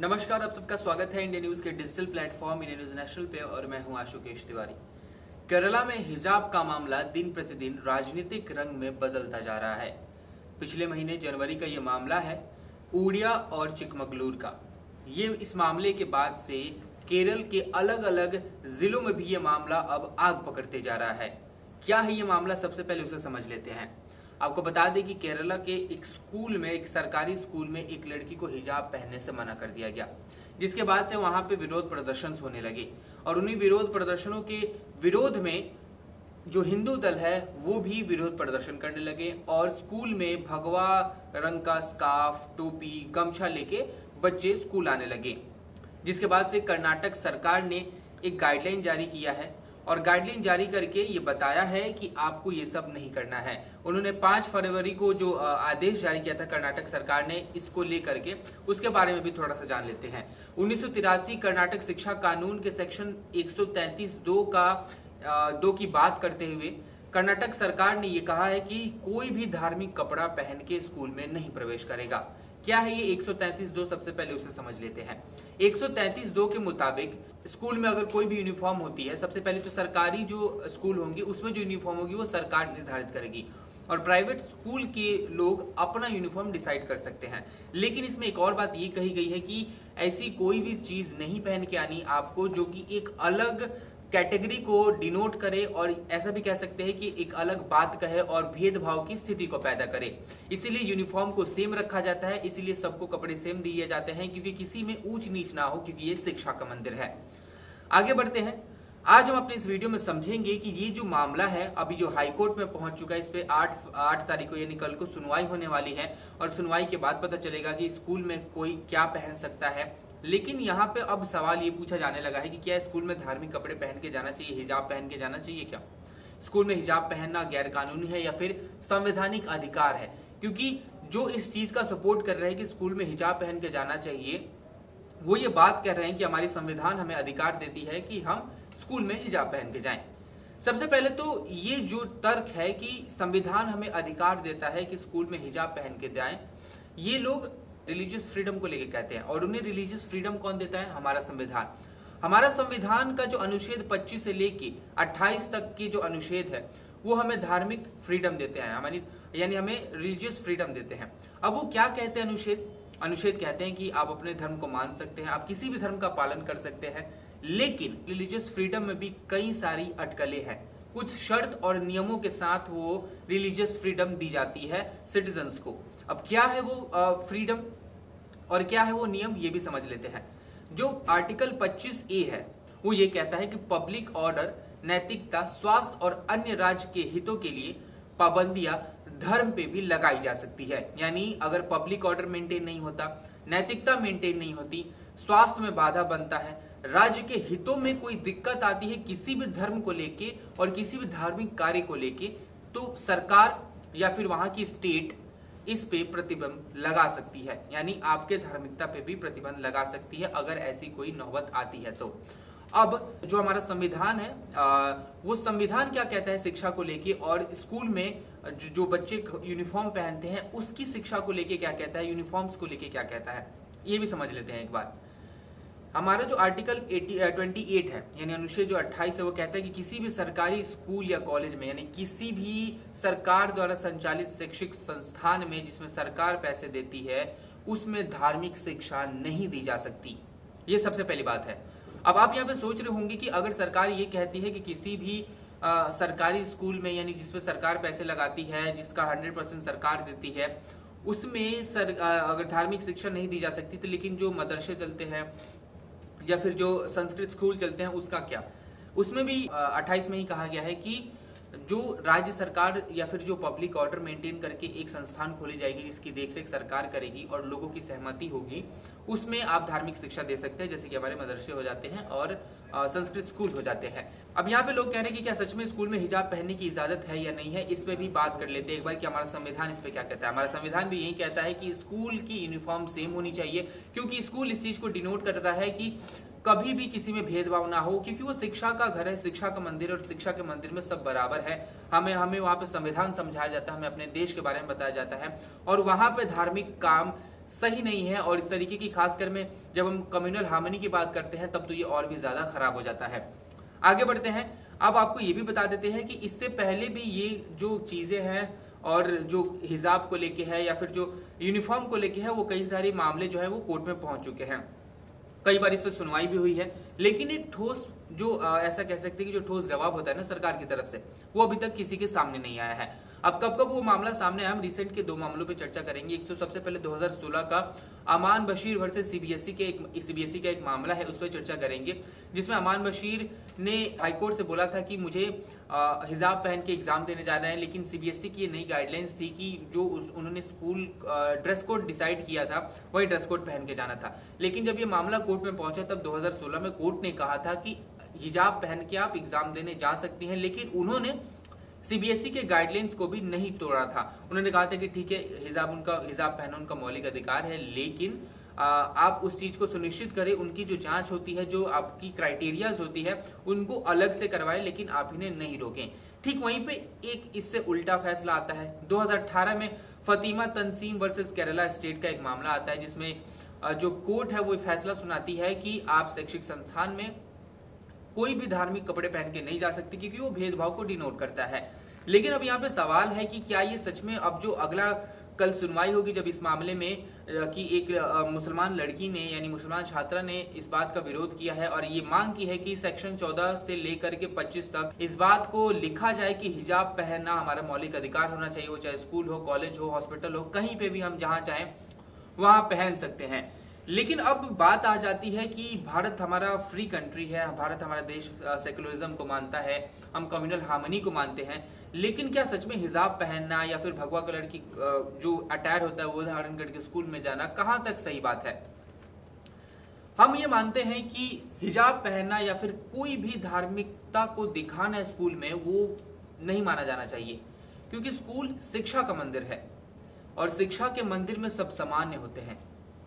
नमस्कार, आप सबका स्वागत है इंडिया न्यूज के digital platform India news national पे और मैं हूं आशुकेश तिवारी। केरला में हिजाब का मामला दिन प्रतिदिन राजनीतिक रंग में बदलता जा रहा है। पिछले महीने जनवरी का ये मामला है उड़िया और चिकमगलूर का। ये इस मामले के बाद से केरल के अलग अलग जिलों में भी ये मामला अब आग पकड़ते जा रहा है। क्या है ये मामला, सबसे पहले उसे समझ लेते हैं। आपको बता दें कि केरला के एक स्कूल में, एक सरकारी स्कूल में एक लड़की को हिजाब पहनने से मना कर दिया गया, जिसके बाद से वहां पे विरोध प्रदर्शन होने लगे और उन्हीं विरोध प्रदर्शनों के विरोध में जो हिंदू दल है वो भी विरोध प्रदर्शन करने लगे और स्कूल में भगवा रंग का स्कार्फ, टोपी, गमछा लेके बच्चे स्कूल आने लगे। जिसके बाद से कर्नाटक सरकार ने एक गाइडलाइन जारी किया है और गाइडलाइन जारी करके ये बताया है कि आपको ये सब नहीं करना है। उन्होंने 5 फरवरी को जो आदेश जारी किया था कर्नाटक सरकार ने, इसको लेकर के उसके बारे में भी थोड़ा सा जान लेते हैं। 1983 कर्नाटक शिक्षा कानून के सेक्शन 133(2) की बात करते हुए कर्नाटक सरकार ने ये कहा है कि कोई भी धार्मिक कपड़ा पहन के स्कूल में नहीं प्रवेश करेगा। क्या है ये 133(2), सबसे पहले उसे समझ लेते हैं। 133(2) के मुताबिक स्कूल में अगर कोई भी यूनिफॉर्म होती है, सबसे पहले तो सरकारी जो स्कूल होंगे उसमें जो यूनिफॉर्म होगी वो सरकार निर्धारित करेगी और प्राइवेट स्कूल के लोग अपना यूनिफॉर्म डिसाइड कर सकते हैं। लेकिन इसमें एक और बात ये कही गई है कि ऐसी कोई भी चीज नहीं पहन के आनी आपको जो कि एक अलग कैटेगरी को डिनोट करे और ऐसा भी कह सकते हैं कि एक अलग बात कहे और भेदभाव की स्थिति को पैदा करे। इसीलिए यूनिफॉर्म को सेम रखा जाता है, इसीलिए सबको कपड़े सेम दिए जाते हैं क्योंकि किसी में ऊंच नीच ना हो, क्योंकि ये शिक्षा का मंदिर है। आगे बढ़ते हैं। आज हम अपने इस वीडियो में समझेंगे कि ये जो मामला है अभी जो हाईकोर्ट में पहुंच चुका है, इस पे 8 तारीख को यानी कल को सुनवाई होने वाली है और सुनवाई के बाद पता चलेगा कि स्कूल में कोई क्या पहन सकता है। लेकिन यहाँ पे अब सवाल ये पूछा जाने लगा है कि क्या स्कूल में धार्मिक कपड़े पहन के जाना चाहिए, हिजाब पहन के जाना चाहिए? क्या स्कूल में हिजाब पहनना गैर कानूनी है या फिर संवैधानिक अधिकार है? क्योंकि जो इस चीज का सपोर्ट कर रहे हैं कि स्कूल में हिजाब पहन के जाना चाहिए, वो ये बात कर रहे हैं कि हमारी संविधान हमें अधिकार देती है कि हम स्कूल में हिजाब पहन के जाएं। सबसे पहले तो ये जो तर्क है कि संविधान हमें अधिकार देता है कि स्कूल में हिजाब पहन के जाएं, ये लोग रिलीजियस फ्रीडम को लेकर कहते हैं और उन्हें रिलीजियस फ्रीडम कौन देता है? हमारा संविधान। हमारा संविधान का जो अनुच्छेद 25 से लेके 28 तक की जो अनुच्छेद है वो हमें धार्मिक फ्रीडम देते हैं, यानी हमें रिलीजियस फ्रीडम देते हैं। अब वो क्या कहते हैं? अनुच्छेद कहते हैं कि आप अपने धर्म को मान सकते हैं, आप किसी भी धर्म का पालन कर सकते हैं, लेकिन रिलीजियस फ्रीडम में भी कई सारी अटकलें हैं। कुछ शर्त और नियमों के साथ वो रिलीजियस फ्रीडम दी जाती है सिटीजन्स को। अब क्या है वो फ्रीडम और क्या है वो नियम, ये भी समझ लेते हैं। जो आर्टिकल 25A है वो ये कहता है कि पब्लिक ऑर्डर, नैतिकता, स्वास्थ्य और अन्य राज्य के हितों के लिए पाबंदियां धर्म पे भी लगाई जा सकती है। यानी अगर पब्लिक ऑर्डर मेंटेन नहीं होता, नैतिकता मेंटेन नहीं होती, स्वास्थ्य में बाधा बनता है, राज्य के हितों में कोई दिक्कत आती है किसी भी धर्म को लेके और किसी भी धार्मिक कार्य को लेके, तो सरकार या फिर वहां की स्टेट इस पे प्रतिबंध लगा सकती है। यानी आपके धार्मिकता पे भी प्रतिबंध लगा सकती है अगर ऐसी कोई नौबत आती है तो। अब जो हमारा संविधान है वो संविधान क्या कहता है शिक्षा को लेके, और स्कूल में जो बच्चे यूनिफॉर्म पहनते हैं उसकी शिक्षा को लेके क्या कहता है, यूनिफॉर्म्स को लेके क्या कहता है, ये भी समझ लेते हैं एक बार। हमारा जो आर्टिकल 28 है यानी अनुच्छेद जो 28 है वो कहता है कि किसी भी सरकारी स्कूल या कॉलेज में, यानी किसी भी सरकार द्वारा संचालित शैक्षिक संस्थान में जिसमें सरकार पैसे देती है, उसमें धार्मिक शिक्षा नहीं दी जा सकती। ये सबसे पहली बात है। अब आप यहाँ पे सोच रहे होंगे कि अगर सरकार ये कहती है कि किसी भी सरकारी स्कूल में, यानी जिसमें सरकार पैसे लगाती है, जिसका 100% सरकार देती है, उसमें अगर धार्मिक शिक्षा नहीं दी जा सकती तो लेकिन जो मदरसे चलते हैं या फिर जो संस्कृत स्कूल चलते हैं उसका क्या? उसमें भी 28 में ही कहा गया है कि जो राज्य सरकार या फिर जो पब्लिक ऑर्डर मेंटेन करके एक संस्थान खोली जाएगी जिसकी देखरेख सरकार करेगी और लोगों की सहमति होगी, उसमें आप धार्मिक शिक्षा दे सकते हैं, जैसे कि हमारे मदरसे हो जाते हैं और संस्कृत स्कूल हो जाते हैं। अब यहाँ पे लोग कह रहे हैं कि क्या सच में स्कूल में हिजाब पहनने की इजाजत है या नहीं है, इस पे भी बात कर लेते हैं एक बार कि हमारा संविधान इस पे क्या कहता है। हमारा संविधान भी यही कहता है कि स्कूल की यूनिफॉर्म सेम होनी चाहिए, क्योंकि स्कूल इस चीज को डिनोट करता है कि कभी भी किसी में भेदभाव ना हो, क्योंकि वो शिक्षा का घर है, शिक्षा का मंदिर, और शिक्षा के मंदिर में सब बराबर है। हमें वहाँ पे संविधान समझाया जाता है, हमें अपने देश के बारे में बताया जाता है और वहाँ पे धार्मिक काम सही नहीं है। और इस तरीके की खासकर में जब हम कम्युनल हार्मनी की बात करते हैं तब तो ये और भी ज्यादा खराब हो जाता है। आगे बढ़ते हैं। अब आपको ये भी बता देते हैं कि इससे पहले भी ये जो चीजें हैं और जो हिजाब को लेके है या फिर जो यूनिफॉर्म को लेके है, वो कई सारे मामले जो है वो कोर्ट में पहुंच चुके हैं। कई बार इस पर सुनवाई भी हुई है, लेकिन एक ठोस जो ऐसा कह सकते हैं कि जो ठोस जवाब होता है ना सरकार की तरफ से, वो अभी तक किसी के सामने नहीं आया है। अब कब कब वो मामला सामने आया, हम रिसेंट के 2 मामलों पे चर्चा करेंगे। एक तो सबसे पहले 2016 का अमान बशीर वर्सेस सीबीएसई का एक मामला है, उस पर चर्चा करेंगे, जिसमें अमान बशीर ने हाईकोर्ट से बोला था कि मुझे हिजाब पहन के एग्जाम देने जाना है, लेकिन सीबीएसई की ये नई गाइडलाइंस थी कि जो उन्होंने स्कूल ड्रेस कोड डिसाइड किया था वही ड्रेस कोड पहन के जाना था। लेकिन जब ये मामला कोर्ट में पहुंचा तब 2016 में कोर्ट ने कहा था कि हिजाब पहन के आप एग्जाम देने जा सकती हैं, लेकिन उन्होंने सीबीएसई के गाइडलाइंस को भी नहीं तोड़ा था। उन्होंने कहा था कि ठीक है, हिजाब पहनना उनका मौलिक अधिकार है, लेकिन आप उस चीज को सुनिश्चित करें, उनकी जो जांच होती है, जो आपकी क्राइटेरियाज होती है, उनको अलग से करवाएं, लेकिन आप इन्हें नहीं रोकें। ठीक वहीं पे एक इससे उल्टा फैसला आता है 2018 में फतीमा तंसीम वर्सेस केरला स्टेट का एक मामला आता है, जिसमें जो कोर्ट है वो फैसला सुनाती है कि आप शैक्षिक संस्थान में कोई भी धार्मिक कपड़े पहन के नहीं जा सकते, क्योंकि वो भेदभाव को डिनोट करता है। लेकिन अब यहाँ पे सवाल है कि क्या ये सच में, अब जो अगला कल सुनवाई होगी जब इस मामले में कि एक मुसलमान लड़की ने यानी मुसलमान छात्रा ने इस बात का विरोध किया है और ये मांग की है कि सेक्शन 14 से लेकर के 25 तक इस बात को लिखा जाए कि हिजाब पहनना हमारा मौलिक अधिकार होना चाहिए, वो चाहे स्कूल हो, कॉलेज हो, हॉस्पिटल हो, कहीं पे भी हम जहां चाहें वहां पहन सकते हैं। लेकिन अब बात आ जाती है कि भारत हमारा फ्री कंट्री है, भारत हमारा देश सेकुलरिज्म को मानता है, हम कम्युनल हार्मनी को मानते हैं, लेकिन क्या सच में हिजाब पहनना या फिर भगवा कलर की जो अटायर होता है वो धारण करके स्कूल में जाना कहां तक सही बात है? हम ये मानते हैं कि हिजाब पहनना या फिर कोई भी धार्मिकता को दिखाना स्कूल में वो नहीं माना जाना चाहिए, क्योंकि स्कूल शिक्षा का मंदिर है और शिक्षा के मंदिर में सब सामान्य होते हैं,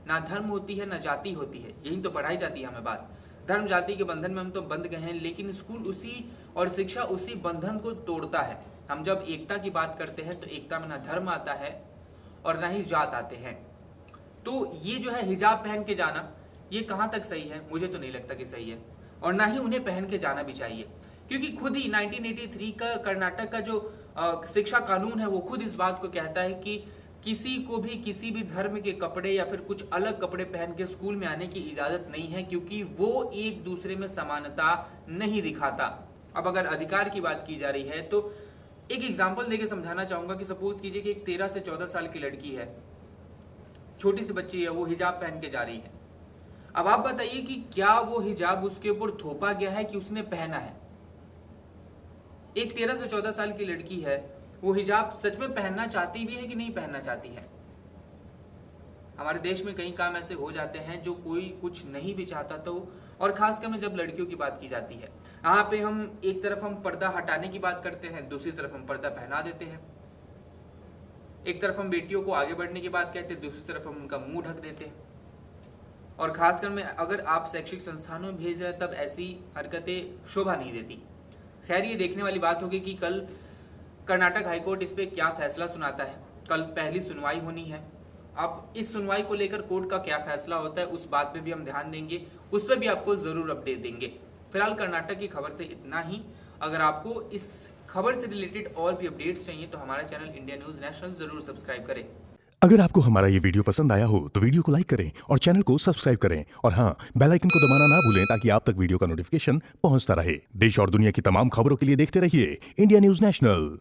ना धर्म होती है ना जाति होती है, यही तो पढ़ाई जाती है हमें बात। धर्म जाति के बंधन में हम तो बंध गए हैं, लेकिन स्कूल उसी और शिक्षा उसी बंधन को तोड़ता है। हम जब एकता की बात करते हैं तो एकता में ना धर्म आता है और ना ही जात आते हैं। तो ये जो है हिजाब पहन के जाना, ये कहां तक सही है? मुझे तो नहीं लगता कि सही है, और ना ही उन्हें पहन के जाना भी चाहिए, क्योंकि खुद ही 1983 का कर्नाटक का जो शिक्षा कानून है वो खुद इस बात को कहता है कि किसी को भी किसी भी धर्म के कपड़े या फिर कुछ अलग कपड़े पहन के स्कूल में आने की इजाजत नहीं है, क्योंकि वो एक दूसरे में समानता नहीं दिखाता। अब अगर अधिकार की बात की जा रही है तो एक एग्जांपल देके समझाना चाहूंगा कि सपोज कीजिए कि एक 13 से 14 साल की लड़की है, छोटी सी बच्ची है, वो हिजाब पहन के जा रही है। अब आप बताइए कि क्या वो हिजाब उसके ऊपर थोपा गया है कि उसने पहना है? एक 13 से 14 साल की लड़की है, वो हिजाब सच में पहनना चाहती भी है कि नहीं पहनना चाहती है? हमारे देश में कई काम ऐसे हो जाते हैं जो कोई कुछ नहीं भी चाहता, तो और खासकर में जब लड़कियों की बात की जाती है, यहाँ पे हम एक तरफ हम पर्दा हटाने की बात करते हैं, दूसरी तरफ हम पर्दा पहना देते हैं। एक तरफ हम बेटियों को आगे बढ़ने की बात कहते हैं, दूसरी तरफ हम उनका मुंह ढक देते हैं। और खासकर में अगर आप शैक्षिक संस्थानों में भेज रहे हैं तब ऐसी हरकतें शोभा नहीं देती। खैर, ये देखने वाली बात होगी कि कल कर्नाटक हाईकोर्ट इस पे क्या फैसला सुनाता है। कल पहली सुनवाई होनी है। अब इस सुनवाई को लेकर कोर्ट का क्या फैसला होता है उस बात पे भी हम ध्यान देंगे, उस पर भी आपको जरूर अपडेट देंगे। फिलहाल कर्नाटक की खबर से इतना ही। अगर आपको इस खबर से रिलेटेड और भी अपडेट्स चाहिए तो हमारा चैनल इंडिया न्यूज नेशनल जरूर सब्सक्राइब करें। अगर आपको हमारा ये वीडियो पसंद आया हो तो वीडियो को लाइक करें और चैनल को सब्सक्राइब करें, और हाँ, बेल आइकन को दबाना ना भूलें ताकि आप तक वीडियो का नोटिफिकेशन पहुंचता रहे। देश और दुनिया की तमाम खबरों के लिए देखते रहिए इंडिया न्यूज नेशनल।